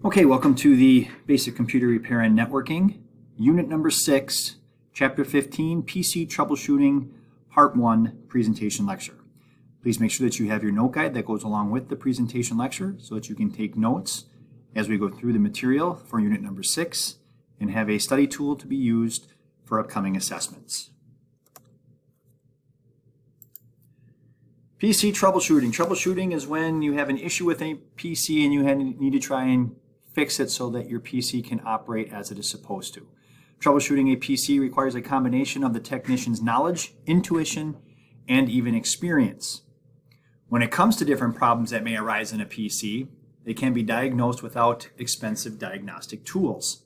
Okay, welcome to the Basic Computer Repair and Networking, Unit number 6, Chapter 15, PC Troubleshooting, Part 1, Presentation Lecture. Please make sure that you have your note guide that goes along with the presentation lecture so that you can take notes as we go through the material for Unit number 6 and have a study tool to be used for upcoming assessments. PC troubleshooting. Troubleshooting is when you have an issue with a PC and you need to try and fix it so that your PC can operate as it is supposed to. Troubleshooting a PC requires a combination of the technician's knowledge, intuition, and even experience. When it comes to different problems that may arise in a PC, they can be diagnosed without expensive diagnostic tools.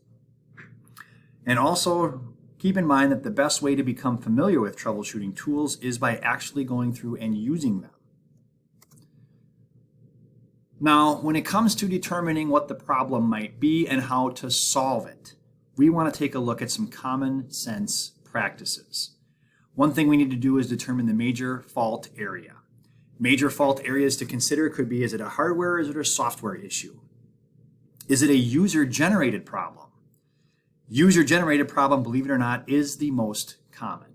And also, keep in mind that the best way to become familiar with troubleshooting tools is by actually going through and using them. Now, when it comes to determining what the problem might be and how to solve it, we want to take a look at some common sense practices. One thing we need to do is determine the major fault area. Major fault areas to consider could be, is it a hardware or is it a software issue? Is it a user-generated problem? User-generated problem, believe it or not, is the most common.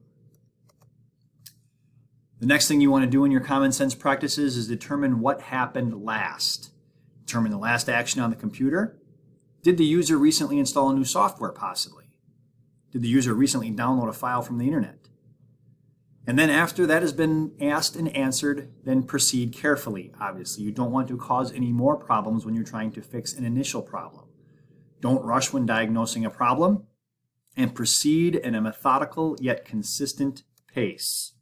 The next thing you want to do in your common sense practices is determine what happened last. Determine the last action on the computer. Did the user recently install a new software, possibly? Did the user recently download a file from the internet? And then after that has been asked and answered, then proceed carefully. Obviously, you don't want to cause any more problems when you're trying to fix an initial problem. Don't rush when diagnosing a problem, and proceed in a methodical yet consistent pace.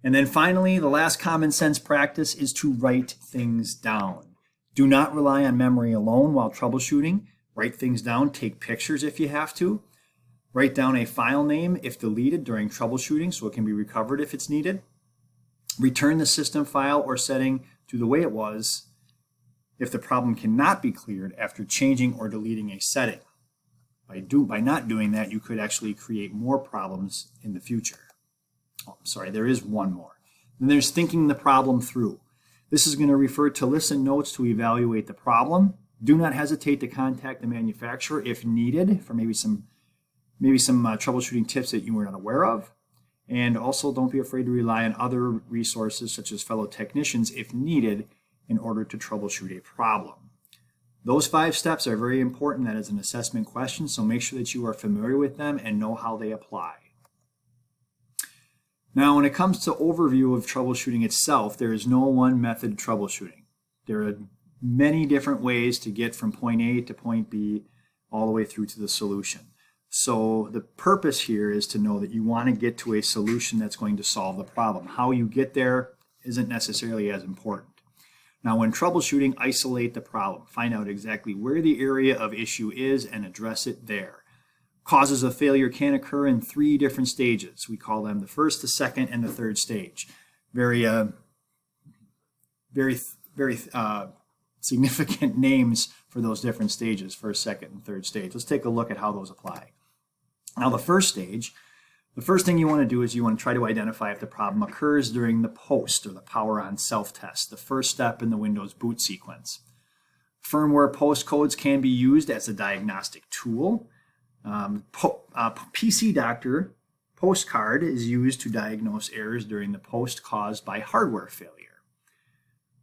And then finally, the last common sense practice is to write things down. Do not rely on memory alone while troubleshooting. Write things down, take pictures if you have to. Write down a file name if deleted during troubleshooting so it can be recovered if it's needed. Return the system file or setting to the way it was if the problem cannot be cleared after changing or deleting a setting. By not doing that, you could actually create more problems in the future. Oh, sorry, there is one more. Then there's thinking the problem through. This is going to refer to listen notes to evaluate the problem. Do not hesitate to contact the manufacturer if needed for maybe some troubleshooting tips that you were not aware of. And also don't be afraid to rely on other resources such as fellow technicians if needed in order to troubleshoot a problem. Those 5 steps are very important. That is an assessment question, so make sure that you are familiar with them and know how they apply. Now, when it comes to overview of troubleshooting itself, there is no one method of troubleshooting. There are many different ways to get from point A to point B all the way through to the solution. So the purpose here is to know that you want to get to a solution that's going to solve the problem. How you get there isn't necessarily as important. Now, when troubleshooting, isolate the problem. Find out exactly where the area of issue is and address it there. Causes of failure can occur in 3 different stages. We call them the first, the second, and the third stage. Very significant names for those different stages, first, second, and third stage. Let's take a look at how those apply. Now, the first stage, the first thing you want to do is you want to try to identify if the problem occurs during the post or the power on self-test, the first step in the Windows boot sequence. Firmware post codes can be used as a diagnostic tool. PC Doctor postcard is used to diagnose errors during the post caused by hardware failure.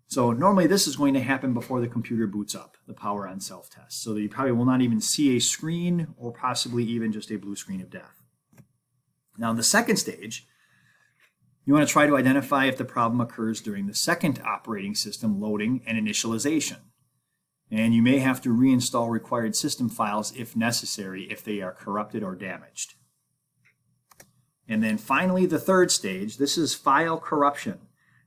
So normally this is going to happen before the computer boots up, the power on self-test. So that you probably will not even see a screen or possibly even just a blue screen of death. Now in the second stage, you want to try to identify if the problem occurs during the second operating system loading and initialization. And you may have to reinstall required system files if necessary if they are corrupted or damaged. And then finally, the third stage, this is file corruption.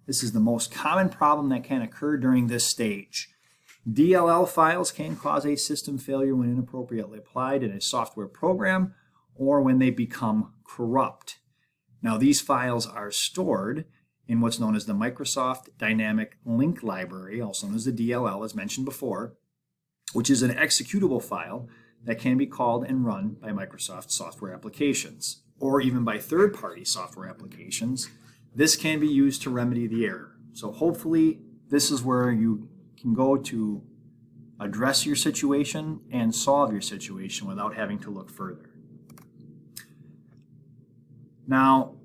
This is the most common problem that can occur during this stage. DLL files can cause a system failure when inappropriately applied in a software program or when they become corrupt. Now, these files are stored in what's known as the Microsoft Dynamic Link Library, also known as the DLL, as mentioned before, which is an executable file that can be called and run by Microsoft software applications, or even by third-party software applications. This can be used to remedy the error. So hopefully this is where you can go to address your situation and solve your situation without having to look further. Now,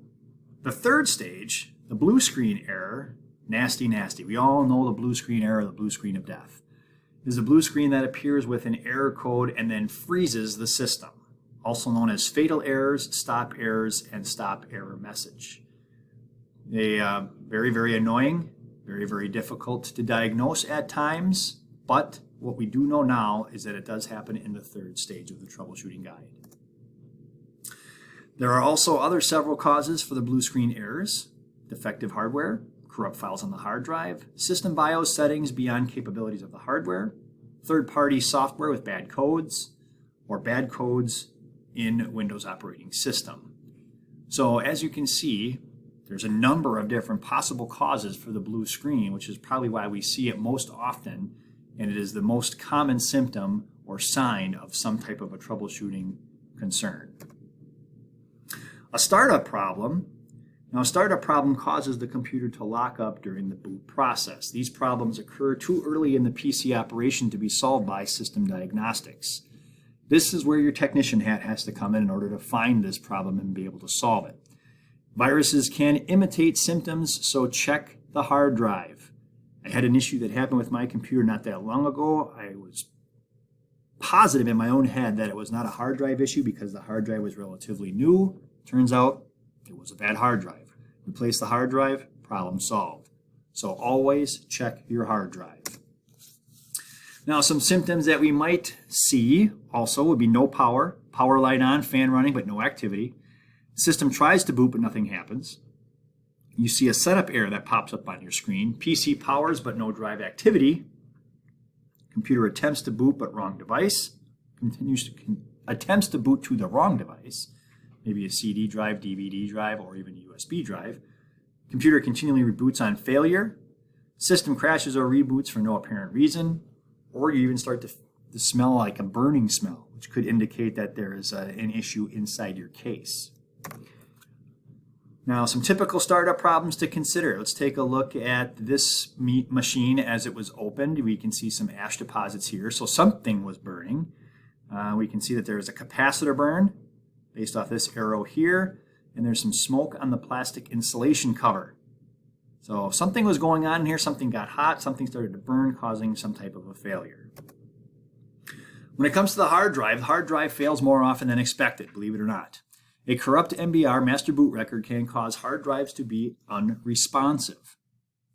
the third stage, the blue screen error, nasty, nasty. We all know the blue screen error, the blue screen of death, is the blue screen that appears with an error code and then freezes the system, also known as fatal errors, stop errors, and stop error message. They are very, very annoying, very, very difficult to diagnose at times, but what we do know now is that it does happen in the third stage of the troubleshooting guide. There are also other several causes for the blue screen errors: defective hardware, corrupt files on the hard drive, system BIOS settings beyond capabilities of the hardware, third-party software with bad codes, or bad codes in Windows operating system. So as you can see, there's a number of different possible causes for the blue screen, which is probably why we see it most often, and it is the most common symptom or sign of some type of a troubleshooting concern. A startup problem. Now, a startup problem causes the computer to lock up during the boot process. These problems occur too early in the PC operation to be solved by system diagnostics. This is where your technician hat has to come in order to find this problem and be able to solve it. Viruses can imitate symptoms, so check the hard drive. I had an issue that happened with my computer not that long ago. I was positive in my own head that it was not a hard drive issue because the hard drive was relatively new. Turns out it was a bad hard drive. Replace the hard drive, problem solved. So always check your hard drive. Now, some symptoms that we might see also would be no power, power light on, fan running, but no activity. The system tries to boot, but nothing happens. You see a setup error that pops up on your screen. PC powers, but no drive activity. Computer attempts to boot, but wrong device. Attempts to boot to the wrong device. Maybe a CD drive, DVD drive, or even a USB drive. Computer continually reboots on failure. System crashes or reboots for no apparent reason. Or you even start to smell like a burning smell, which could indicate that there is an issue inside your case. Now, some typical startup problems to consider. Let's take a look at this machine as it was opened. We can see some ash deposits here, so something was burning. We can see that there is a capacitor burn based off this arrow here, and there's some smoke on the plastic insulation cover. So something was going on in here, something got hot, something started to burn, causing some type of a failure. When it comes to the hard drive fails more often than expected, believe it or not. A corrupt MBR, master boot record, can cause hard drives to be unresponsive.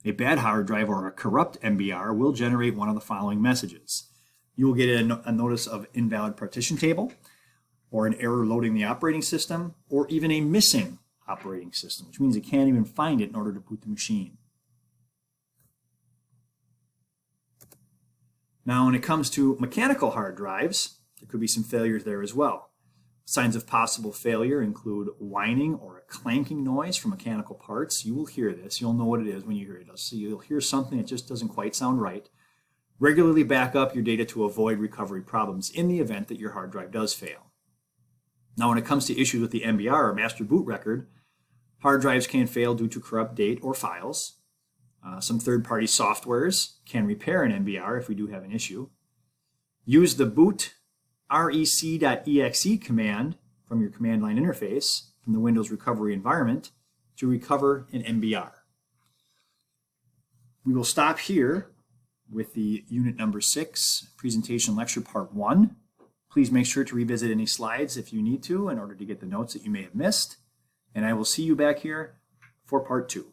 A bad hard drive or a corrupt MBR will generate one of the following messages. You will get a notice of invalid partition table, or an error loading the operating system, or even a missing operating system, which means it can't even find it in order to boot the machine. Now, when it comes to mechanical hard drives, there could be some failures there as well. Signs of possible failure include whining or a clanking noise from mechanical parts. You will hear this. You'll know what it is when you hear it. So you'll hear something that just doesn't quite sound right. Regularly back up your data to avoid recovery problems in the event that your hard drive does fail. Now, when it comes to issues with the MBR or master boot record, hard drives can fail due to corrupt date or files. Some third-party softwares can repair an MBR if we do have an issue. Use the boot rec.exe command from your command line interface from the Windows recovery environment to recover an MBR. We will stop here with the unit number 6, presentation lecture part 1. Please make sure to revisit any slides if you need to in order to get the notes that you may have missed. And I will see you back here for part 2.